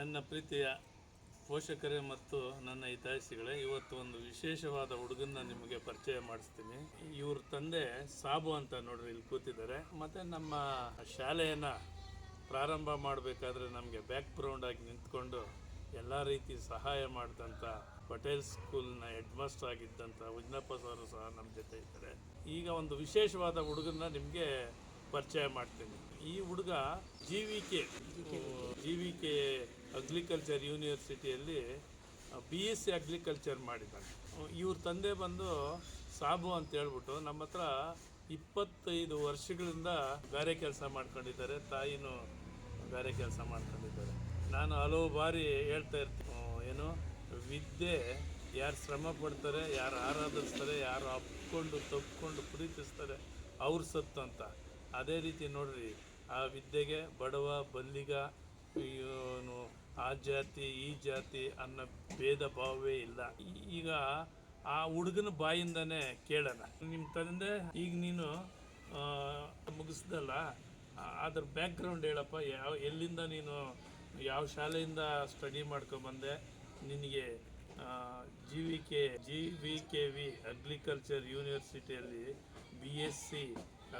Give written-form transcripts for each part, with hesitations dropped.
ನನ್ನ ಪ್ರೀತಿಯ ಪೋಷಕರೇ ಮತ್ತು ನನ್ನ ಹಿತೈಷಿಗಳೇ, ಇವತ್ತು ಒಂದು ವಿಶೇಷವಾದ ಹುಡುಗನ್ನ ನಿಮಗೆ ಪರಿಚಯ ಮಾಡಿಸ್ತೀನಿ. ಇವ್ರ ತಂದೆ ಸಾಬು ಅಂತ ನೋಡ್ರಿ ಇಲ್ಲಿ ಕೂತಿದ್ದಾರೆ. ಮತ್ತು ನಮ್ಮ ಶಾಲೆಯನ್ನು ಪ್ರಾರಂಭ ಮಾಡಬೇಕಾದ್ರೆ ನಮಗೆ ಬ್ಯಾಕ್ ಗ್ರೌಂಡ್ ಆಗಿ ನಿಂತ್ಕೊಂಡು ಎಲ್ಲ ರೀತಿ ಸಹಾಯ ಮಾಡಿದಂಥ ಪಟೇಲ್ ಸ್ಕೂಲ್ನ ಹೆಡ್ ಮಾಸ್ಟರ್ ಆಗಿದ್ದಂಥ ಉಜ್ನಪ್ಪ ಸರ್ ಸಹ ನಮ್ಮ ಜೊತೆ ಇದ್ದಾರೆ. ಈಗ ಒಂದು ವಿಶೇಷವಾದ ಹುಡುಗನ್ನ ನಿಮಗೆ ಪರಿಚಯ ಮಾಡ್ತೀನಿ. ಈ ಹುಡುಗ ಜಿ ವಿ ಕೆ ಅಗ್ರಿಕಲ್ಚರ್ ಯೂನಿವರ್ಸಿಟಿಯಲ್ಲಿ BSc ಅಗ್ರಿಕಲ್ಚರ್ ಮಾಡಿದ್ದಾನೆ. ಇವ್ರ ತಂದೆ ಬಂದು ಸಾಬು ಅಂತ ಹೇಳ್ಬಿಟ್ಟು ನಮ್ಮ ಹತ್ರ 25 ವರ್ಷಗಳಿಂದ ಗಾರೆ ಕೆಲಸ ಮಾಡ್ಕೊಂಡಿದ್ದಾರೆ. ತಾಯಿನೂ ಗಾರೆ ಕೆಲಸ ಮಾಡ್ಕೊಂಡಿದ್ದಾರೆ. ನಾನು ಹಲವು ಬಾರಿ ಹೇಳ್ತಾ ಇರ್ತೀನಿ, ಏನು ವಿದ್ಯೆ ಯಾರು ಶ್ರಮ ಪಡ್ತಾರೆ, ಯಾರು ಆರಾಧಿಸ್ತಾರೆ, ಯಾರು ಅಪ್ಕೊಂಡು ತಪ್ಕೊಂಡು ಪ್ರೀತಿಸ್ತಾರೆ ಅವ್ರ ಸತ್ತು ಅಂತ. ಅದೇ ರೀತಿ ನೋಡ್ರಿ, ಆ ವಿದ್ಯೆಗೆ ಬಡವ ಬಲ್ಲಿಗ ಇವನು ಆ ಜಾತಿ ಈ ಜಾತಿ ಅನ್ನೋ ಭೇದ ಭಾವವೇ ಇಲ್ಲ. ಈಗ ಆ ಹುಡುಗನ ಬಾಯಿಂದನೇ ಕೇಳೋಣ. ನಿಮ್ಮ ತಂದೆ ಈಗ ನೀನು ಮುಗಿಸ್ದಲ್ಲ, ಅದ್ರ ಬ್ಯಾಕ್ಗ್ರೌಂಡ್ ಹೇಳಪ್ಪ. ಎಲ್ಲಿಂದ ನೀನು ಯಾವ ಶಾಲೆಯಿಂದ ಸ್ಟಡಿ ಮಾಡ್ಕೊಂಬಂದೆ? ನಿನಗೆ GVKV ಅಗ್ರಿಕಲ್ಚರ್ ಯೂನಿವರ್ಸಿಟಿಯಲ್ಲಿ BSc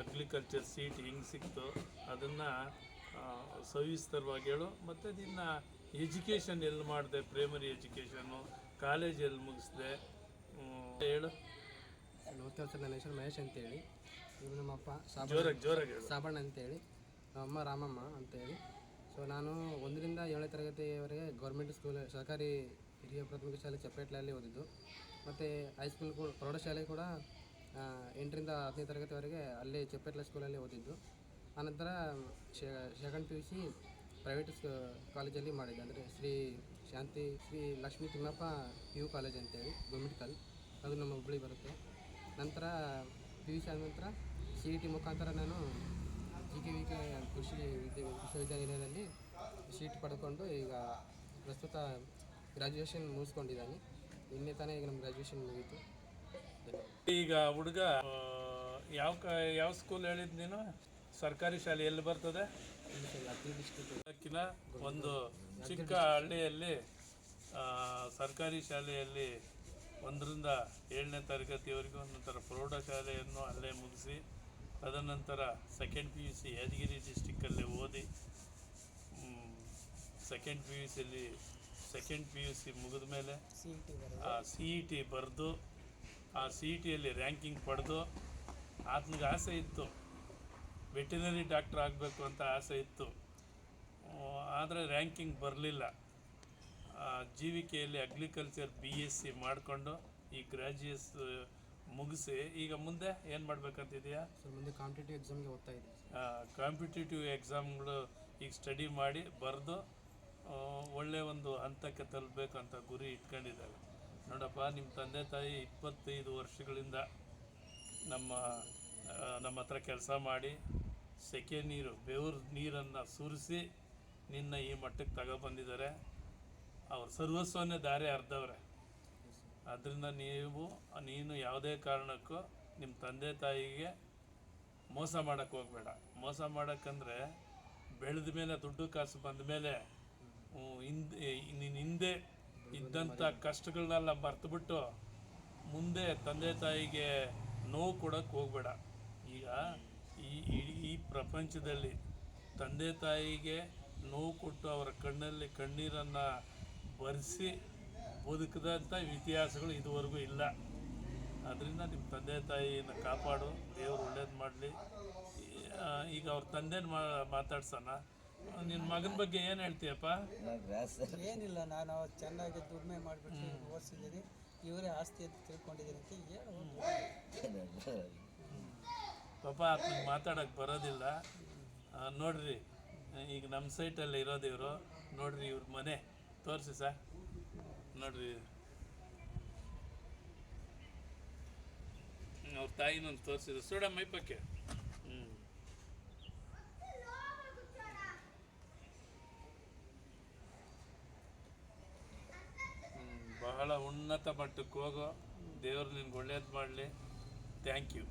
ಅಗ್ರಿಕಲ್ಚರ್ ಸೀಟ್ ಹೆಂಗೆ ಸಿಕ್ತು ಅದನ್ನು ಸವಿಸ್ತರವಾಗಿ ಹೇಳು. ಮತ್ತು ನಿನ್ನ ಎಜುಕೇಷನ್ ಎಲ್ಲಿ ಮಾಡಿದೆ, ಪ್ರೈಮರಿ ಎಜುಕೇಷನ್ನು, ಕಾಲೇಜ್ ಎಲ್ಲಿ ಮುಗಿಸಿದೆ ಹೇಳು. ನಮಸ್ಕಾರ ಸರ್, ನನ್ನ ಹೆಸರು ಮಹೇಶ್ ಅಂತೇಳಿ. ಇವರು ನಮ್ಮಪ್ಪ ಜೋರಾಗಿ ಸಾಬಣ್ಣ ಅಂತೇಳಿ, ನಮ್ಮಮ್ಮ ರಾಮಮ್ಮ ಅಂತೇಳಿ. ಸೊ ನಾನು 1ರಿಂದ 7ನೇ ತರಗತಿಯವರೆಗೆ ಗೌರ್ಮೆಂಟ್ ಸ್ಕೂಲ್ ಸರ್ಕಾರಿ ಹಿರಿಯ ಪ್ರಾಥಮಿಕ ಶಾಲೆ ಚಪ್ಪೇಟ್ಲಲ್ಲಿ ಓದಿದ್ದು. ಮತ್ತು ಹೈಸ್ಕೂಲ್ ಕೂಡ ಪ್ರೌಢಶಾಲೆ ಕೂಡ 8ರಿಂದ 10ನೇ ತರಗತಿವರೆಗೆ ಅಲ್ಲೇ ಚಪ್ಪೇಟ್ಲ ಸ್ಕೂಲಲ್ಲಿ ಓದಿದ್ದು. ಆನಂತರ ಸೆಕೆಂಡ್ PUC ಪ್ರೈವೇಟ್ ಕಾಲೇಜಲ್ಲಿ ಮಾಡಿದ್ದೆ. ಅಂದರೆ ಶ್ರೀ ಲಕ್ಷ್ಮೀ ತಿಮ್ಮಪ್ಪ PU ಕಾಲೇಜ್ ಅಂತೇಳಿ, ಗುಮ್ಮಿಟ್ಕಲ್, ಅದು ನಮ್ಮ ಹುಬ್ಬಳ್ಳಿ ಬರುತ್ತೆ. ನಂತರ PUC ಆದ ನಂತರ CET ಮುಖಾಂತರ ನಾನು GKVK ಕೃಷಿ ವಿಶ್ವವಿದ್ಯಾನಿಲಯದಲ್ಲಿ ಸೀಟ್ ಪಡ್ಕೊಂಡು ಈಗ ಪ್ರಸ್ತುತ ಗ್ರ್ಯಾಜುಯೇಷನ್ ಮುಗಿಸ್ಕೊಂಡಿದ್ದಾನೆ. ನಿನ್ನೆ ತಾನೇ ಈಗ ನಮ್ಮ ಗ್ರ್ಯಾಜುಯೇಷನ್ ಮುಗೀತು. ಈಗ ಹುಡುಗ ಯಾವ ಸ್ಕೂಲ್ ಹೇಳಿದ್ ನೀನು? ಸರ್ಕಾರಿ ಶಾಲೆ ಎಲ್ಲಿ ಬರ್ತದೆ? ಡಿಸ್ಟ್ರಿಕ್ಕಿನ ಒಂದು ಚಿಕ್ಕ ಹಳ್ಳಿಯಲ್ಲಿ ಸರ್ಕಾರಿ ಶಾಲೆಯಲ್ಲಿ 1ರಿಂದ 7ನೇ ತರಗತಿವರೆಗೂ, ನಂತರ ಪ್ರೌಢಶಾಲೆಯನ್ನು ಅಲ್ಲೇ ಮುಗಿಸಿ ತದನಂತರ ಸೆಕೆಂಡ್ PUC ಯಾದಗಿರಿ ಡಿಸ್ಟಿಕ್ಕಲ್ಲಿ ಓದಿ ಸೆಕೆಂಡ್ PUC ಮುಗಿದ ಮೇಲೆ CET ಬರೆದು ಆ CETಯಲ್ಲಿ ರ್ಯಾಂಕಿಂಗ್ ಪಡೆದು ಆತನಿಗೆ ಆಸೆ ಇತ್ತು, ವೆಟರ್ನರಿ ಡಾಕ್ಟ್ರ್ ಆಗಬೇಕು ಅಂತ ಆಸೆ ಇತ್ತು. ಆದರೆ ರ್ಯಾಂಕಿಂಗ್ ಬರಲಿಲ್ಲ. GVKಯಲ್ಲಿ ಅಗ್ರಿಕಲ್ಚರ್ BSc ಮಾಡಿಕೊಂಡು ಈ ಗ್ರ್ಯಾಜುಯೇಸ್ ಮುಗಿಸಿ ಈಗ ಮುಂದೆ ಏನು ಮಾಡಬೇಕಂತಿದೆಯಾ? ಮುಂದೆ ಕಾಂಪಿಟೇಟಿವ್ ಎಕ್ಸಾಮ್ಗೆ ಓದ್ತಾ ಇದ್ದೀನಿ. ಕಾಂಪಿಟೇಟಿವ್ ಎಕ್ಸಾಮ್ಗಳು ಈಗ ಸ್ಟಡಿ ಮಾಡಿ ಬರೆದು ಒಳ್ಳೆಯ ಒಂದು ಹಂತಕ್ಕೆ ತಲುಪಬೇಕಂತ ಗುರಿ ಇಟ್ಕೊಂಡಿದ್ದಾರೆ. ನೋಡಪ್ಪ, ನಿಮ್ಮ ತಂದೆ ತಾಯಿ 25 ವರ್ಷಗಳಿಂದ ನಮ್ಮ ಹತ್ರ ಕೆಲಸ ಮಾಡಿ ಸೆಕೆ ನೀರು, ಬೆವರು ನೀರನ್ನು ಸುರಿಸಿ ನಿನ್ನ ಈ ಮಟ್ಟಕ್ಕೆ ತಗೊಬಂದಿದ್ದಾರೆ. ಅವ್ರ ಸರ್ವಸ್ವನ್ನೇ ದಾರಿ ಅರ್ಧವ್ರೆ. ಅದರಿಂದ ನೀನು ಯಾವುದೇ ಕಾರಣಕ್ಕೂ ನಿಮ್ಮ ತಂದೆ ತಾಯಿಗೆ ಮೋಸ ಮಾಡೋಕ್ಕೆ ಹೋಗಬೇಡ. ಮೋಸ ಮಾಡೋಕ್ಕಂದ್ರೆ ಬೆಳೆದ ಮೇಲೆ, ದುಡ್ಡು ಕಾಸು ಬಂದ ಮೇಲೆ ನೀನು ಹಿಂದೆ ಇದ್ದಂಥ ಕಷ್ಟಗಳನ್ನೆಲ್ಲ ಮರ್ತುಬಿಟ್ಟು ಮುಂದೆ ತಂದೆ ತಾಯಿಗೆ ನೋವು ಕೊಡೋಕ್ಕೆ ಹೋಗಬೇಡ. ಈಗ ಈ ಪ್ರಪಂಚದಲ್ಲಿ ತಂದೆ ತಾಯಿಗೆ ನೋವು ಕೊಟ್ಟು ಅವರ ಕಣ್ಣಲ್ಲಿ ಕಣ್ಣೀರನ್ನು ಬರೆಸಿ ಬದುಕಿದಂಥ ಇತಿಹಾಸಗಳು ಇದುವರೆಗೂ ಇಲ್ಲ. ಅದರಿಂದ ನಿಮ್ಮ ತಂದೆ ತಾಯಿನ ಕಾಪಾಡು, ದೇವರು ಒಳ್ಳೇದು ಮಾಡಲಿ. ಈಗ ಅವ್ರ ತಂದೆನ ಮಾತಾಡ್ಸೋಣ. ನಿನ್ನ ಮಗನ ಬಗ್ಗೆ ಏನು ಹೇಳ್ತೀಯಪ್ಪ? ಏನಿಲ್ಲ, ನಾನು ಚೆನ್ನಾಗಿ ದುಡಿಮೆ ಮಾಡಿಬಿಟ್ಟು ಓದಿಸಿದ್ದೀನಿ, ಇವರೇ ಆಸ್ತಿ ಅಂತ ತಿಳ್ಕೊಂಡಿದ್ದೀನಿ ಅಂತ ಹೇಳಿ. ಪಾಪ ಅದಕ್ಕೆ ಮಾತಾಡೋಕ್ಕೆ ಬರೋದಿಲ್ಲ. ನೋಡ್ರಿ, ಈಗ ನಮ್ಮ ಸೈಟಲ್ಲಿ ಇರೋದು ಇವರು. ನೋಡ್ರಿ, ಇವ್ರ ಮನೆ ತೋರಿಸಿ ಸರ್. ನೋಡ್ರಿ, ಅವ್ರ ತಾಯಿನೊಂದು ತೋರಿಸಿದ್ರು. ಸೋಡ ಮೈಪಕ್ಕೆ. ಬಹಳ ಉನ್ನತ ಮಟ್ಟಕ್ಕೆ ಹೋಗೋ. ದೇವ್ರು ನಿನ್ಗೆ ಒಳ್ಳೇದು ಮಾಡಲಿ. Thank you.